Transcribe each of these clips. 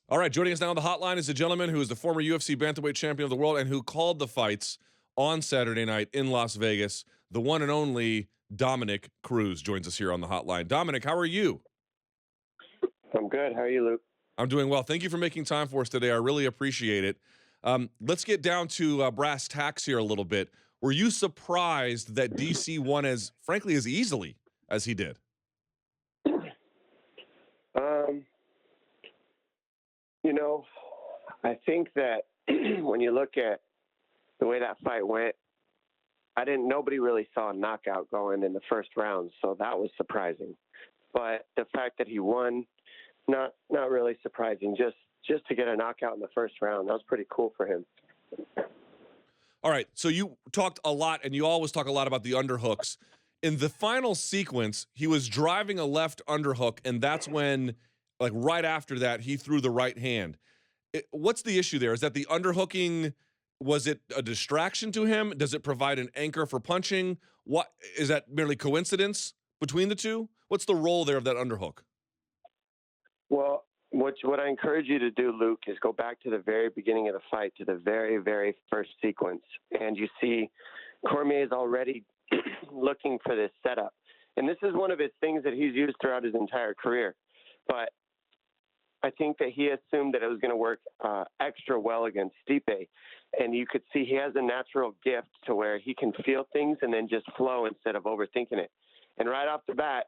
All right, joining us now on the hotline is a gentleman who is the former UFC bantamweight champion of the world and who called the fights on Saturday night in Las Vegas. The one and only Dominick Cruz joins us here on the hotline. Dominick, how are you? I'm good. How are you, Luke? I'm doing well. Thank you for making time for us today. I really appreciate it. Let's get down to brass tacks here a little bit. Were you surprised that DC won as, frankly, as easily as he did? I think that when you look at the way that fight went, nobody really saw a knockout going in the first round, so that was surprising. But the fact that he won, not really surprising. Just to get a knockout in the first round, that was pretty cool for him. All right, so you talked a lot, and you always talk a lot about the underhooks. In the final sequence, he was driving a left underhook, and that's when, like right after that, he threw the right hand. What's the issue there? Is that the underhooking, was it a distraction to him? Does it provide an anchor for punching? What is that, merely coincidence between the two? What's the role there of that underhook? Well, what I encourage you to do, Luke, is go back to the very beginning of the fight, to the very, very first sequence. And you see Cormier is already looking for this setup. And this is one of his things that he's used throughout his entire career. But I think that he assumed that it was going to work extra well against Stipe. And you could see he has a natural gift to where he can feel things and then just flow instead of overthinking it. And right off the bat,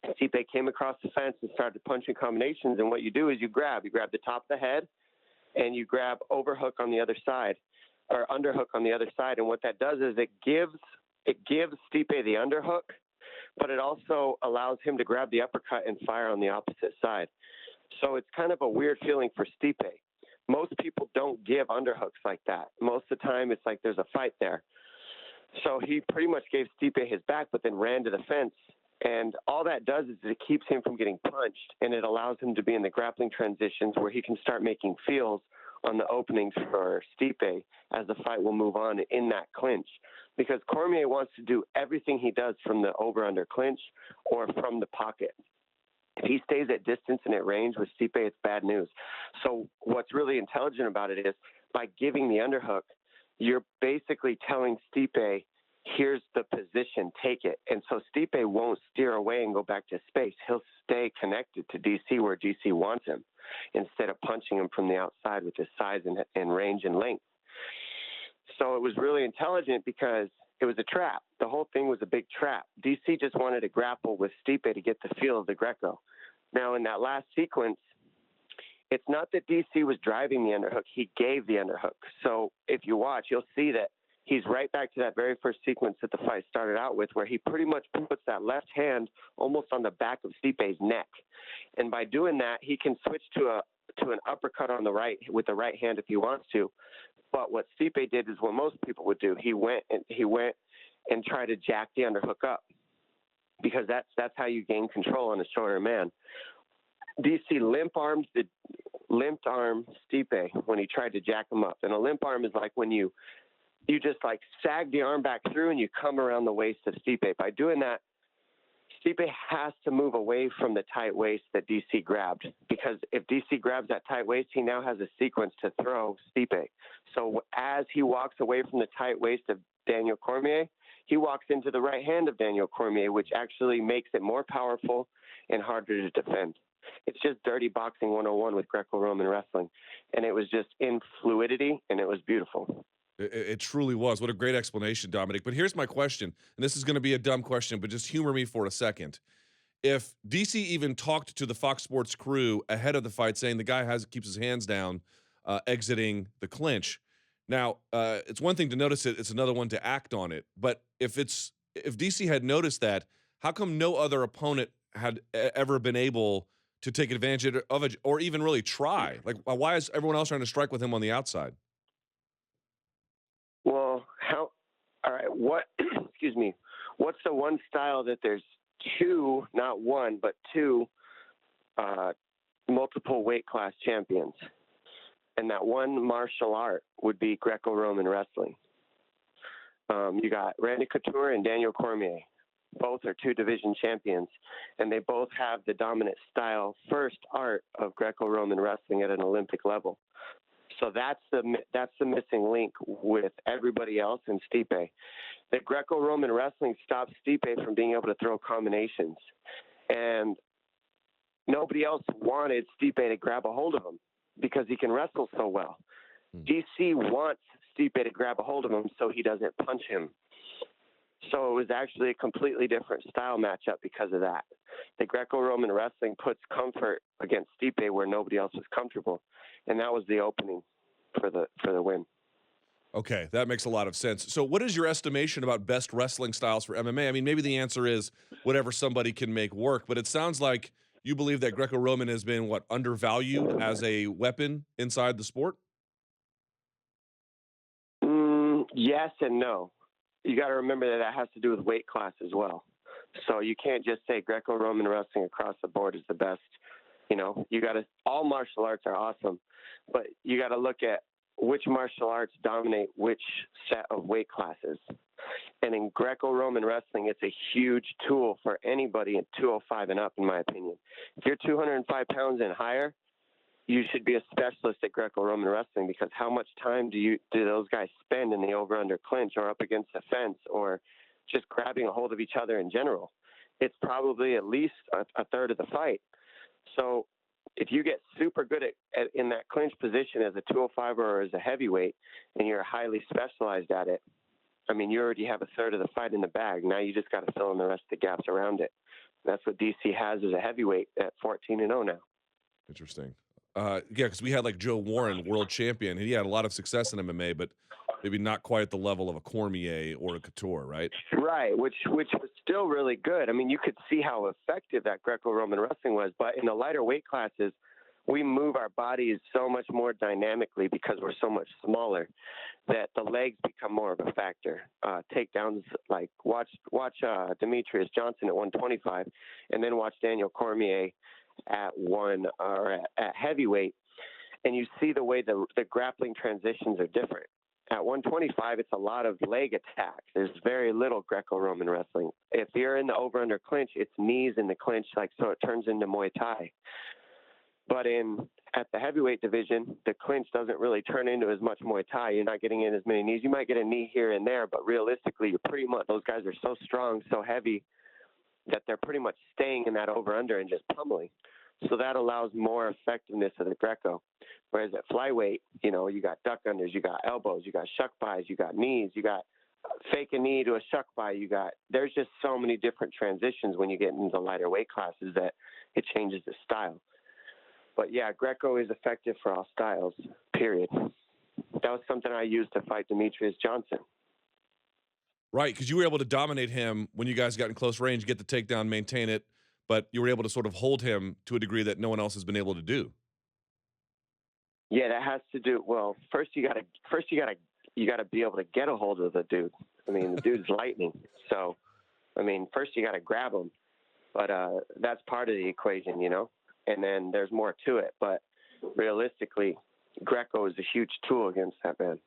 Stipe came across the fence and started punching combinations. And what you do is you grab the top of the head and you grab overhook on the other side or underhook on the other side. And what that does is it gives Stipe the underhook, but it also allows him to grab the uppercut and fire on the opposite side. So it's kind of a weird feeling for Stipe. Most people don't give underhooks like that. Most of the time it's like there's a fight there. So he pretty much gave Stipe his back, but then ran to the fence. And all that does is it keeps him from getting punched, and it allows him to be in the grappling transitions where he can start making feels on the openings for Stipe as the fight will move on in that clinch. Because Cormier wants to do everything he does from the over-under clinch or from the pocket. If he stays at distance and at range with Stipe, it's bad news. So what's really intelligent about it is by giving the underhook, you're basically telling Stipe, here's the position, take it. And so Stipe won't steer away and go back to space. He'll stay connected to DC where DC wants him instead of punching him from the outside with his size and range and length. So it was really intelligent because it was a trap. The whole thing was a big trap. DC just wanted to grapple with Stipe to get the feel of the Greco. Now, in that last sequence, it's not that DC was driving the underhook. He gave the underhook. So if you watch, you'll see that he's right back to that very first sequence that the fight started out with, where he pretty much puts that left hand almost on the back of Stipe's neck. And by doing that, he can switch to an uppercut on the right with the right hand if he wants to. But what Stipe did is what most people would do. He went and tried to jack the underhook up because that's how you gain control on a shorter man. DC limped arm Stipe when he tried to jack him up. And a limp arm is like when you just like sag the arm back through and you come around the waist of Stipe. By doing that, Stipe has to move away from the tight waist that DC grabbed, because if DC grabs that tight waist, he now has a sequence to throw Stipe. So as he walks away from the tight waist of Daniel Cormier, he walks into the right hand of Daniel Cormier, which actually makes it more powerful and harder to defend. It's just dirty boxing 101 with Greco-Roman wrestling. And it was just in fluidity, and it was beautiful. It truly was. What a great explanation, Dominick. But here's my question, and this is going to be a dumb question, but just humor me for a second. If DC even talked to the Fox Sports crew ahead of the fight, saying the guy keeps his hands down, exiting the clinch. Now, it's one thing to notice it; it's another one to act on it. But if DC had noticed that, how come no other opponent had ever been able to take advantage of it, or even really try? Like, why is everyone else trying to strike with him on the outside? Well, all right, excuse me, what's the one style that there's two, not one, but two multiple weight class champions? And that one martial art would be Greco-Roman wrestling. You got Randy Couture and Daniel Cormier. both are 2 division champions, and they both have the dominant style, first art of Greco-Roman wrestling at an Olympic level. So that's the missing link with everybody else in Stipe. The Greco-Roman wrestling stops Stipe from being able to throw combinations, and nobody else wanted Stipe to grab a hold of him because he can wrestle so well. DC wants Stipe to grab a hold of him so he doesn't punch him. So it was actually a completely different style matchup because of that. The Greco-Roman wrestling puts comfort against Stipe where nobody else was comfortable, and that was the opening for the win. Okay, that makes a lot of sense. So what is your estimation about best wrestling styles for MMA? I mean, maybe the answer is whatever somebody can make work, but it sounds like you believe that Greco-Roman has been, undervalued as a weapon inside the sport? Yes and no. You got to remember that has to do with weight class as well. So you can't just say Greco-Roman wrestling across the board is the best. All martial arts are awesome, but you got to look at which martial arts dominate which set of weight classes. And in Greco-Roman wrestling, it's a huge tool for anybody in 205 and up, in my opinion. If you're 205 pounds and higher, you should be a specialist at Greco-Roman wrestling, because how much time do those guys spend in the over-under clinch or up against the fence or just grabbing a hold of each other in general? It's probably at least a third of the fight. So if you get super good at in that clinch position as a 205 or as a heavyweight, and you're highly specialized at it, I mean, you already have a third of the fight in the bag. Now you just got to fill in the rest of the gaps around it. That's what DC has as a heavyweight at 14-0 now. Interesting. Yeah, because we had Joe Warren, world champion, and he had a lot of success in MMA, but maybe not quite at the level of a Cormier or a Couture, right? Right, which was still really good. I mean, you could see how effective that Greco-Roman wrestling was, but in the lighter weight classes, we move our bodies so much more dynamically because we're so much smaller that the legs become more of a factor. Takedowns, watch Demetrius Johnson at 125, and then watch Daniel Cormier at at heavyweight, and you see the way the grappling transitions are different. At 125, it's a lot of leg attacks. There's very little Greco-Roman wrestling. If you're in the over-under clinch, it's knees in the clinch, so it turns into Muay Thai. But at the heavyweight division, the clinch doesn't really turn into as much Muay Thai. You're not getting in as many knees. You might get a knee here and there, but realistically, you're pretty much, those guys are so strong, so heavy, that they're pretty much staying in that over-under and just pummeling. So that allows more effectiveness of the Greco. Whereas at flyweight, you got duck unders, you got elbows, you got shuck buys, you got knees, you got fake a knee to a shuck by, there's just so many different transitions when you get into the lighter weight classes that it changes the style. But yeah, Greco is effective for all styles, period. That was something I used to fight Demetrius Johnson. Right, because you were able to dominate him when you guys got in close range, get the takedown, maintain it, but you were able to sort of hold him to a degree that no one else has been able to do. Yeah, that has to do. Well, first you gotta be able to get a hold of the dude. I mean, the dude's lightning. So, I mean, first you gotta grab him, but that's part of the equation, And then there's more to it. But realistically, Greco is a huge tool against that man.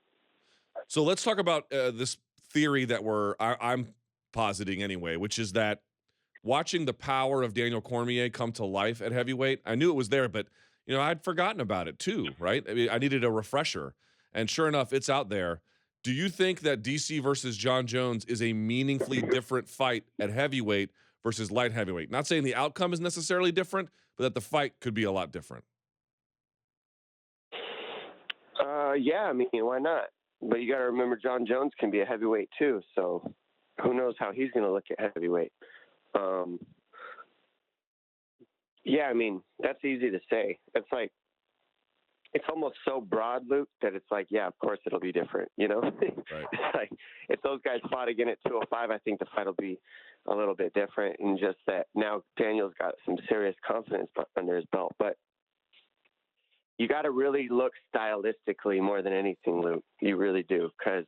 So let's talk about this theory that I'm positing anyway, which is that watching the power of Daniel Cormier come to life at heavyweight, I knew it was there, but I'd forgotten about it too, right? I mean, I needed a refresher, and sure enough, it's out there. Do you think that DC versus John Jones is a meaningfully different fight at heavyweight versus light heavyweight? Not saying the outcome is necessarily different, but that the fight could be a lot different. Yeah, I mean, why not? But you got to remember, John Jones can be a heavyweight too, so who knows how he's going to look at heavyweight. Yeah, I mean, that's easy to say. It's almost so broad, Luke, that it's yeah, of course it'll be different, Right. It's if those guys fought again at 205, I think the fight will be a little bit different, and just that now Daniel's got some serious confidence under his belt. But you got to really look stylistically more than anything, Luke. You really do, because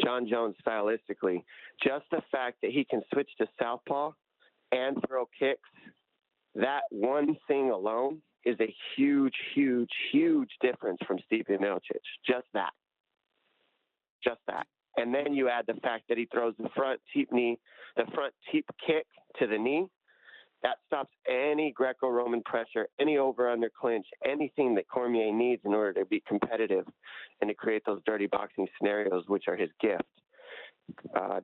John Jones stylistically, just the fact that he can switch to southpaw and throw kicks, that one thing alone is a huge, huge, huge difference from Stipe Miocic. Just that. and then you add the fact that he throws the front teep kick to the knee, that stops any Greco-Roman pressure, any over-under clinch, anything that Cormier needs in order to be competitive and to create those dirty boxing scenarios, which are his gift.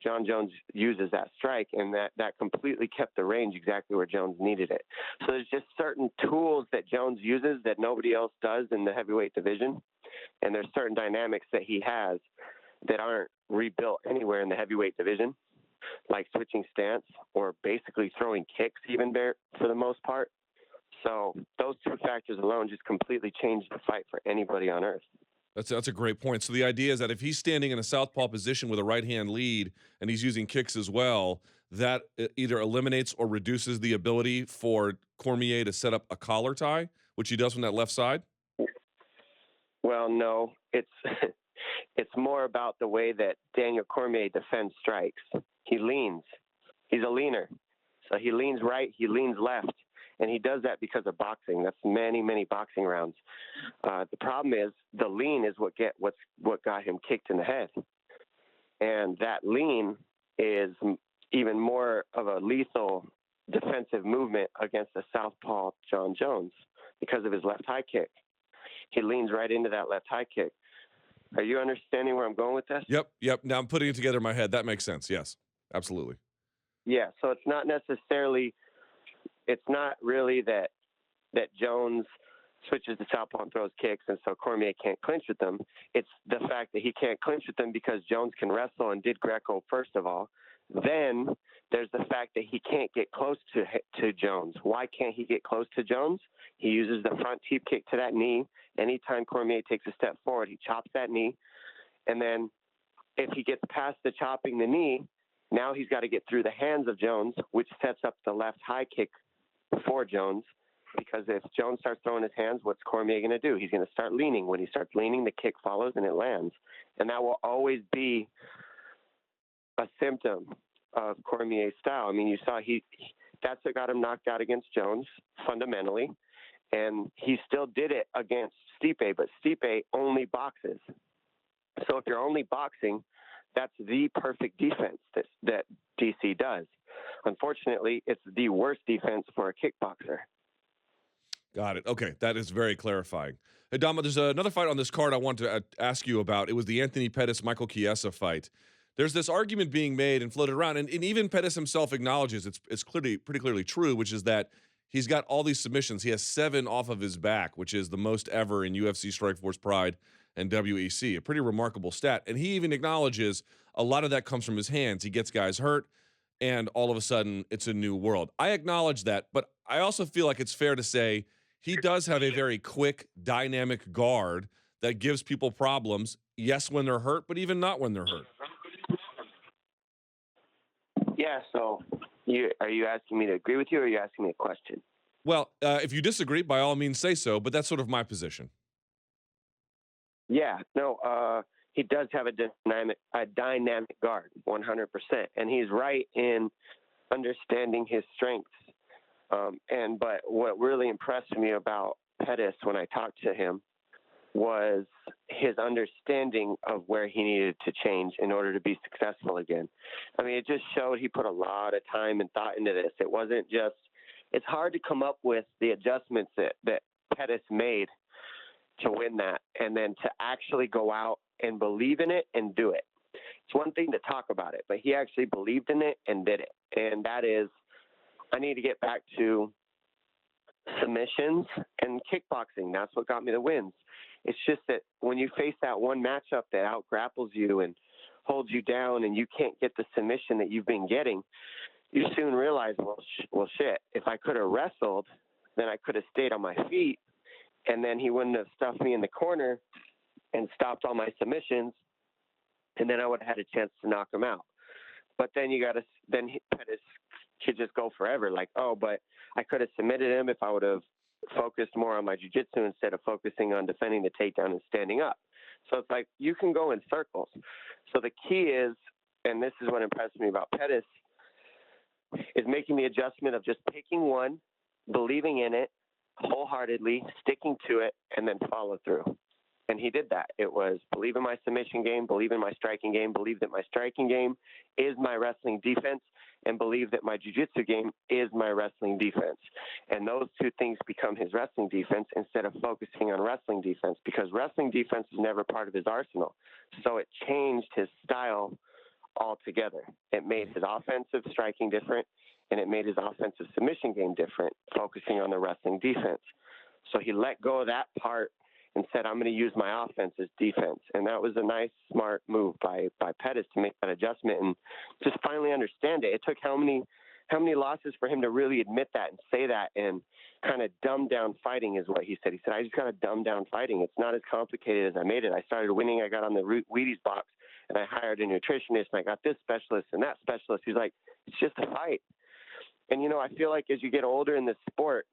John Jones uses that strike, and that completely kept the range exactly where Jones needed it. So there's just certain tools that Jones uses that nobody else does in the heavyweight division, and there's certain dynamics that he has that aren't rebuilt anywhere in the heavyweight division, like switching stance or basically throwing kicks even there for the most part. So those two factors alone just completely changed the fight for anybody on earth. That's a great point. So the idea is that if he's standing in a southpaw position with a right hand lead and he's using kicks as well, that either eliminates or reduces the ability for Cormier to set up a collar tie, which he does from that left side. Well, no, it's it's more about the way that Daniel Cormier defends strikes. He leans. He's a leaner. So he leans right, he leans left, and he does that because of boxing. That's many, many boxing rounds. The problem is the lean is what got him kicked in the head. And that lean is even more of a lethal defensive movement against the southpaw John Jones because of his left high kick. He leans right into that left high kick. Are you understanding where I'm going with this? Yep. Now I'm putting it together in my head. That makes sense. Yes, absolutely. Yeah, so it's not really that Jones switches to southpaw and throws kicks, and so Cormier can't clinch with them. It's the fact that he can't clinch with them because Jones can wrestle and did Greco first of all. Then there's the fact that he can't get close to Jones. Why can't he get close to Jones? He uses the front teep kick to that knee. Anytime Cormier takes a step forward, he chops that knee. And then if he gets past the chopping the knee, now he's got to get through the hands of Jones, which sets up the left high kick for Jones. Because if Jones starts throwing his hands, what's Cormier going to do? He's going to start leaning. When he starts leaning, the kick follows and it lands. And that will always be a symptom of Cormier's style. I mean, you saw that's what got him knocked out against Jones fundamentally. And he still did it against Stipe, but Stipe only boxes. So if you're only boxing, that's the perfect defense that DC does. Unfortunately, it's the worst defense for a kickboxer. Got it. Okay, that is very clarifying. Hey, Dama, there's another fight on this card I want to ask you about. It was the Anthony Pettis-Michael Chiesa fight. There's this argument being made and floated around, and even Pettis himself acknowledges it's pretty clearly true, which is that he's got all these submissions. He has 7 off of his back, which is the most ever in UFC Strikeforce Pride and WEC. A pretty remarkable stat. And he even acknowledges a lot of that comes from his hands. He gets guys hurt, and all of a sudden, it's a new world. I acknowledge that, but I also feel like it's fair to say he does have a very quick, dynamic guard that gives people problems, yes, when they're hurt, but even not when they're hurt. Yeah, so are you asking me to agree with you, or are you asking me a question? Well, if you disagree, by all means say so, but that's sort of my position. Yeah, no, he does have a dynamic guard, 100%, and he's right in understanding his strengths. But what really impressed me about Pettis when I talked to him was his understanding of where he needed to change in order to be successful again. I mean, it just showed he put a lot of time and thought into this. It wasn't just, it's hard to come up with the adjustments that Pettis made to win that, and then to actually go out and believe in it and do it. It's one thing to talk about it, but he actually believed in it and did it. And that is, I need to get back to submissions and kickboxing. That's what got me the wins. It's just that when you face that one matchup that out-grapples you and holds you down and you can't get the submission that you've been getting, you soon realize, well, shit, if I could have wrestled, then I could have stayed on my feet, and then he wouldn't have stuffed me in the corner and stopped all my submissions, and then I would have had a chance to knock him out. But then Pettis could just go forever, like, oh, but I could have submitted him if I would have focused more on my jiu-jitsu instead of focusing on defending the takedown and standing up. So it's like you can go in circles. So the key is, and this is what impressed me about Pettis, is making the adjustment of just picking one, believing in it wholeheartedly, sticking to it, and then follow through. And he did that. It was believe in my submission game, believe in my striking game, believe that my striking game is my wrestling defense, and believe that my jiu-jitsu game is my wrestling defense. And those two things become his wrestling defense instead of focusing on wrestling defense, because wrestling defense was never part of his arsenal. So it changed his style altogether. It made his offensive striking different, and it made his offensive submission game different, focusing on the wrestling defense. So he let go of that part and said, I'm going to use my offense as defense. And that was a nice, smart move by Pettis to make that adjustment and just finally understand it. It took how many losses for him to really admit that and say that and kind of dumb down fighting is what he said. He said, I just got to dumb down fighting. It's not as complicated as I made it. I started winning. I got on the Wheaties box, and I hired a nutritionist, and I got this specialist and that specialist. He's like, it's just a fight. And, I feel like as you get older in this sport,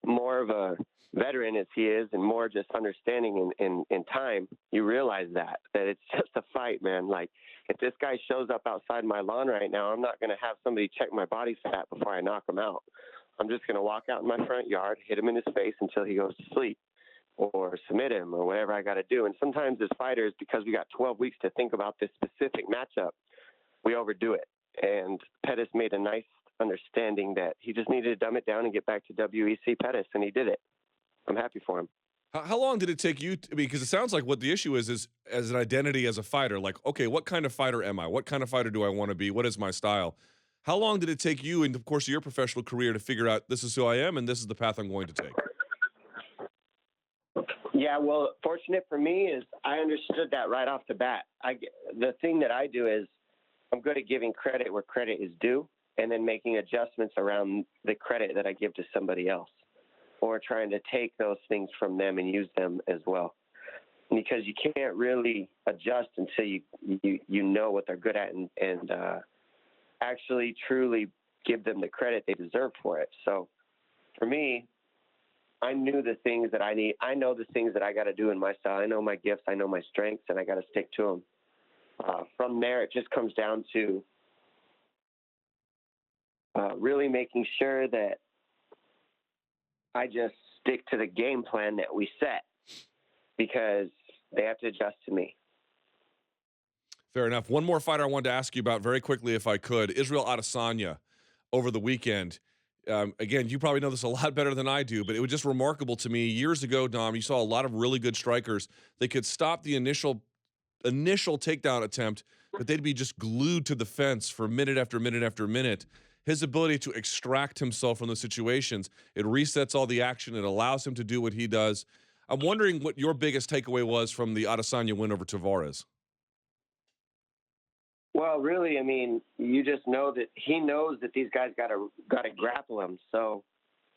more of a veteran as he is and more just understanding in time, you realize that it's just a fight, man. Like, if this guy shows up outside my lawn right now, I'm not going to have somebody check my body fat before I knock him out. I'm just going to walk out in my front yard, hit him in his face until he goes to sleep, or submit him, or whatever I got to do. And sometimes as fighters, because we got 12 weeks to think about this specific matchup, we overdo it. And Pettis made a nice understanding that he just needed to dumb it down and get back to WEC Pettis, and he did it. I'm happy for him. How long did it take you because it sounds like what the issue is as an identity as a fighter, like, okay, what kind of fighter am I? What kind of fighter do I want to be? What is my style? How long did it take you in the course of your professional career to figure out this is who I am and this is the path I'm going to take? Yeah, well, fortunate for me is I understood that right off the bat. The thing that I do is I'm good at giving credit where credit is due and then making adjustments around the credit that I give to somebody else, or trying to take those things from them and use them as well. Because you can't really adjust until you know what they're good at and actually truly give them the credit they deserve for it. So for me, I knew the things that I need. I know the things that I got to do in my style. I know my gifts. I know my strengths, and I got to stick to them. From there, it just comes down to really making sure that I just stick to the game plan that we set, because they have to adjust to me. Fair enough. One more fighter I wanted to ask you about very quickly, if I could. Israel Adesanya over the weekend. Again, you probably know this a lot better than I do, but it was just remarkable to me. Years ago, Dom, you saw a lot of really good strikers. They could stop the initial takedown attempt, but they'd be just glued to the fence for minute after minute after minute. His ability to extract himself from those situations, it resets all the action. It allows him to do what he does. I'm wondering what your biggest takeaway was from the Adesanya win over Tavares. Well, really, I mean, you just know that he knows that these guys got to grapple him. So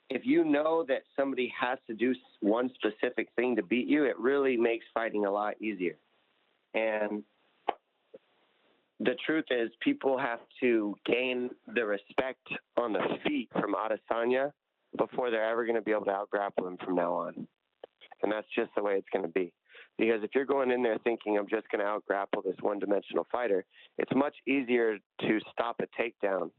if you know that somebody has to do one specific thing to beat you, it really makes fighting a lot easier. And the truth is, people have to gain the respect on the feet from Adesanya before they're ever going to be able to out-grapple him from now on. And that's just the way it's going to be. Because if you're going in there thinking I'm just going to out-grapple this one-dimensional fighter, it's much easier to stop a takedown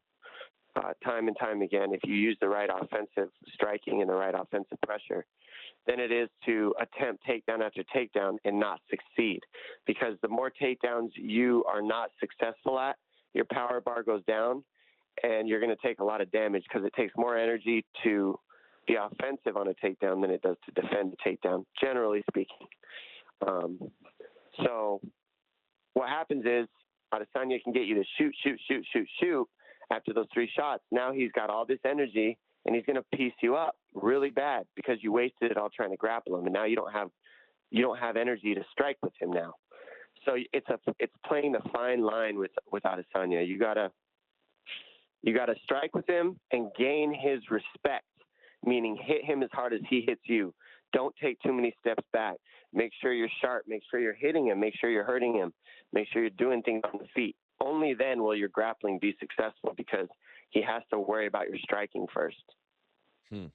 time and time again if you use the right offensive striking and the right offensive pressure than it is to attempt takedown after takedown and not succeed. Because the more takedowns you are not successful at, your power bar goes down and you're going to take a lot of damage, because it takes more energy to be offensive on a takedown than it does to defend a takedown, generally speaking. So what happens is Adesanya can get you to shoot after those 3 shots. Now he's got all this energy and he's going to piece you up really bad because you wasted it all trying to grapple him. And now you don't have energy to strike with him now. So it's playing the fine line with Adesanya. You gotta strike with him and gain his respect, meaning hit him as hard as he hits you. Don't take too many steps back. Make sure you're sharp. Make sure you're hitting him. Make sure you're hurting him. Make sure you're doing things on the feet. Only then will your grappling be successful, because he has to worry about your striking first. And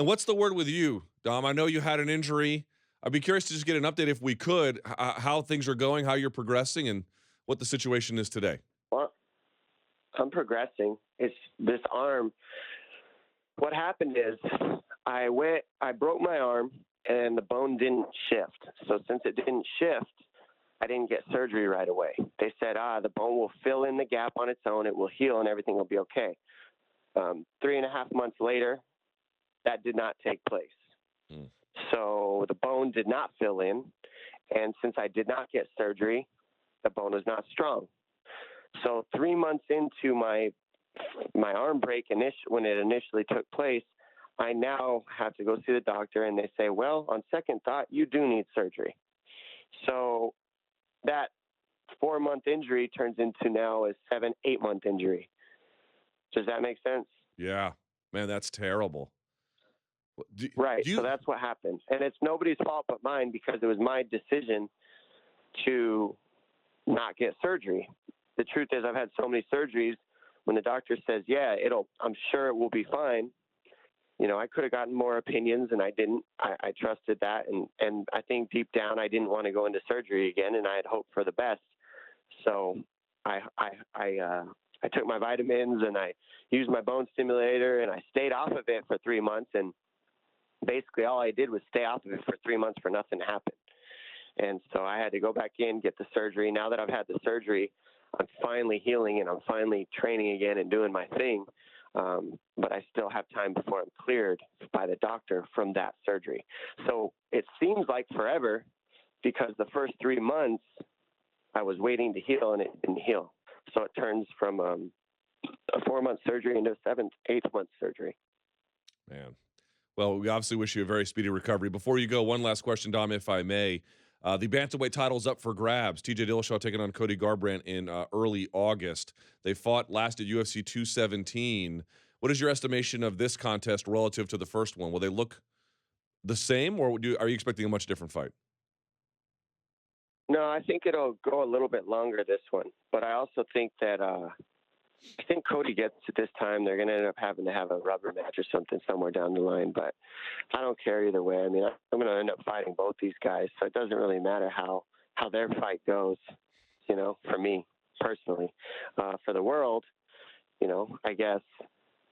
what's the word with you, Dom? I know you had an injury. I'd be curious to just get an update, if we could, how things are going, how you're progressing, and what the situation is today. Well, I'm progressing. It's this arm. What happened is I broke my arm and the bone didn't shift. So since it didn't shift, I didn't get surgery right away. They said, the bone will fill in the gap on its own. It will heal and everything will be okay. 3.5 months later, that did not take place. So the bone did not fill in. And since I did not get surgery, the bone was not strong. So 3 months into my arm break, when it initially took place, I now have to go see the doctor, and they say, well, on second thought, you do need surgery. So that 4-month injury turns into now a 7-8 month injury. Does that make sense? Yeah, man, that's terrible. Right. So that's what happened. And it's nobody's fault but mine, because it was my decision to not get surgery. The truth is, I've had so many surgeries. When the doctor says, yeah, I'm sure it will be fine. I could have gotten more opinions, and I didn't. I trusted that. And I think deep down, I didn't want to go into surgery again, and I had hoped for the best. So I took my vitamins, and I used my bone stimulator, and I stayed off of it for 3 months. And basically all I did was stay off of it for 3 months for nothing to happen. And so I had to go back in, get the surgery. Now that I've had the surgery, I'm finally healing, and I'm finally training again and doing my thing. But I still have time before I'm cleared by the doctor from that surgery. So it seems like forever, because the first 3 months I was waiting to heal, and it didn't heal. So it turns from a 4-month surgery into a 7-8 month surgery. Man. Well, we obviously wish you a very speedy recovery. Before you go, one last question, Dom, if I may. The bantamweight title's up for grabs. TJ Dillashaw taking on Cody Garbrandt in early August. They fought last at UFC 217. What is your estimation of this contest relative to the first one? Will they look the same, or are you expecting a much different fight? No, I think it'll go a little bit longer, this one. But I also think that I think Cody gets it this time. They're going to end up having to have a rubber match or something somewhere down the line. But I don't care either way. I mean, I'm going to end up fighting both these guys, so it doesn't really matter how their fight goes, for me personally. For the world, I guess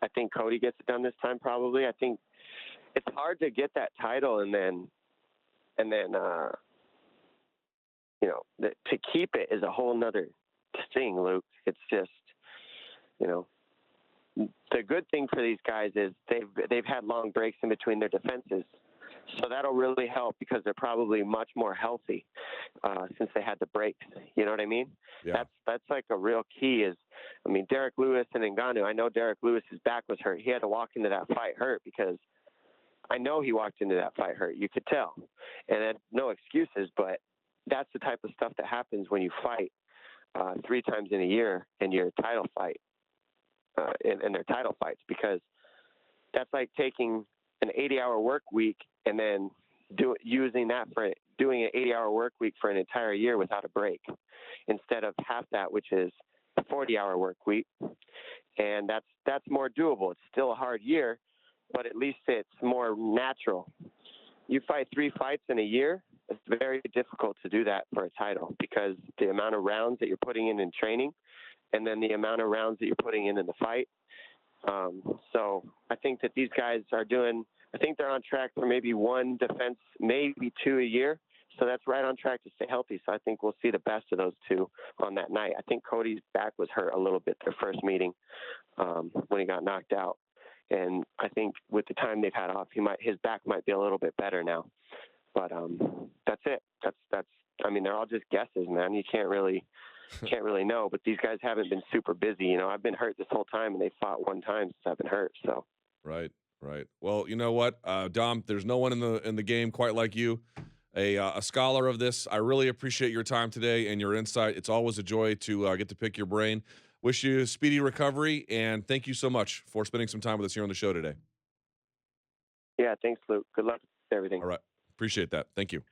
I think Cody gets it done this time probably. I think it's hard to get that title and then to keep it is a whole nother thing, Luke. It's just, the good thing for these guys is they've had long breaks in between their defenses. So that'll really help, because they're probably much more healthy since they had the breaks. You know what I mean? Yeah. That's like a real key Derek Lewis and Ngannou. I know Derek Lewis's back was hurt. He had to walk into that fight hurt, because I know he walked into that fight hurt. You could tell. And had no excuses, but that's the type of stuff that happens when you fight 3 times in a year in your title fight, in their title fights, because that's like taking an 80-hour work week and then using that for doing an 80-hour work week for an entire year without a break, instead of half that, which is a 40-hour work week. And that's more doable. It's still a hard year, but at least it's more natural. You fight 3 fights in a year, it's very difficult to do that for a title, because the amount of rounds that you're putting in training, and then the amount of rounds that you're putting in the fight. So I think that these guys I think they're on track for maybe 1 defense, maybe 2 a year. So that's right on track to stay healthy. So I think we'll see the best of those 2 on that night. I think Cody's back was hurt a little bit their first meeting when he got knocked out. And I think with the time they've had off, his back might be a little bit better now. But that's it. That's. I mean, they're all just guesses, man. You can't really know. But these guys haven't been super busy. I've been hurt this whole time, and they fought 1 time since I've been hurt. So. Right. Well, you know what, Dom? There's no one in the game quite like you, a scholar of this. I really appreciate your time today and your insight. It's always a joy to get to pick your brain. Wish you a speedy recovery, and thank you so much for spending some time with us here on the show today. Yeah, thanks, Luke. Good luck with everything. All right. Appreciate that. Thank you.